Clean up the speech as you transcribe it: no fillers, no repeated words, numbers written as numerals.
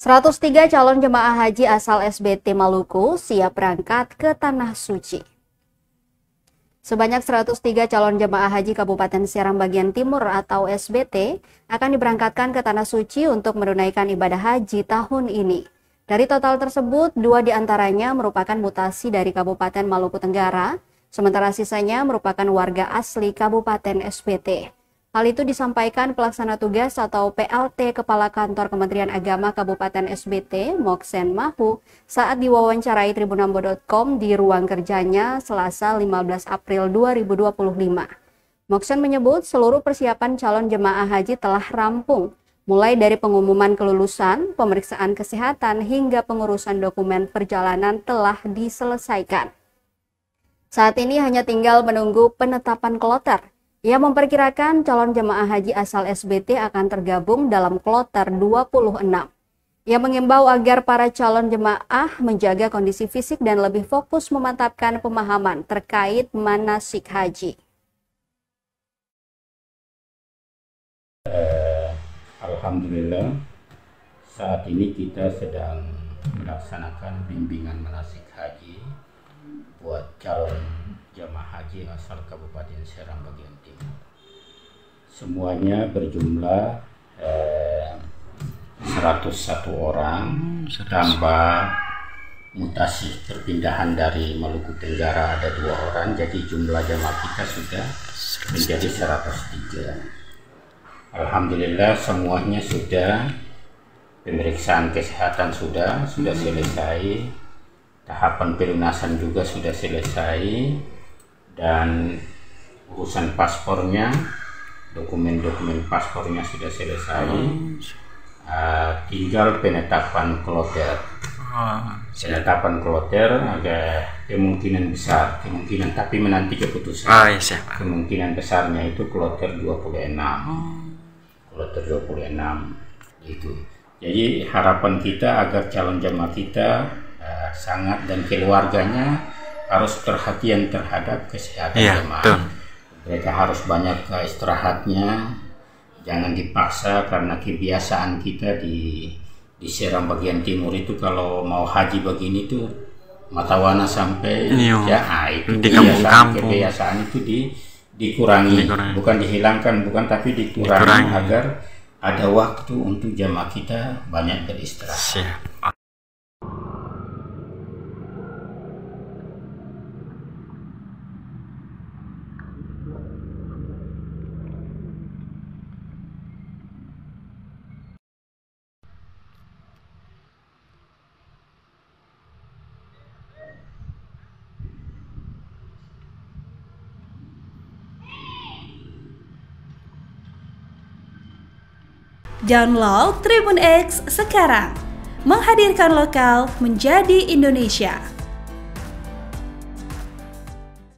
103 calon jemaah haji asal SBT Maluku siap berangkat ke Tanah Suci. Sebanyak 103 calon jemaah haji Kabupaten Serang Bagian Timur atau SBT akan diberangkatkan ke Tanah Suci untuk menunaikan ibadah haji tahun ini. Dari total tersebut, 2 diantaranya merupakan mutasi dari Kabupaten Maluku Tenggara, sementara sisanya merupakan warga asli Kabupaten SBT. Hal itu disampaikan Pelaksana Tugas atau PLT Kepala Kantor Kementerian Agama Kabupaten SBT, Moksen Mahu, saat diwawancarai Tribunambo.com di ruang kerjanya Selasa 15 April 2025. Moksen menyebut seluruh persiapan calon jemaah haji telah rampung, mulai dari pengumuman kelulusan, pemeriksaan kesehatan, hingga pengurusan dokumen perjalanan telah diselesaikan. Saat ini hanya tinggal menunggu penetapan kloter. Ia memperkirakan calon jemaah haji asal SBT akan tergabung dalam kloter 26. Ia mengimbau agar para calon jemaah menjaga kondisi fisik dan lebih fokus memantapkan pemahaman terkait manasik haji. Alhamdulillah, saat ini kita sedang melaksanakan bimbingan manasik haji buat calon jemaah haji asal Kabupaten Serang Bagian Timur. Semuanya berjumlah 101 orang, tambah mutasi perpindahan dari Maluku Tenggara ada 2 orang, jadi jumlah jemaah kita sudah menjadi 103. Alhamdulillah semuanya sudah, pemeriksaan kesehatan sudah selesai, tahapan pelunasan juga sudah selesai, dan urusan paspornya, dokumen-dokumen paspornya sudah selesai. Tinggal penetapan kloter. Penetapan kloter ada kemungkinan besar, tapi menanti keputusan. Kemungkinan besarnya itu kloter 26. Kloter 26 itu. Jadi harapan kita agar calon jemaah kita sangat dan keluarganya harus perhatian terhadap kesehatan jemaah. Mereka harus banyak istirahatnya, jangan dipaksa, karena kebiasaan kita di Serang Bagian Timur itu kalau mau haji begini tuh Matawana sampai itu di kampung-kampung. Kebiasaan itu dikurangi, bukan dihilangkan, tapi dikurangi agar ada waktu untuk jemaah kita banyak beristirahat. Download Tribun X sekarang, menghadirkan lokal menjadi Indonesia.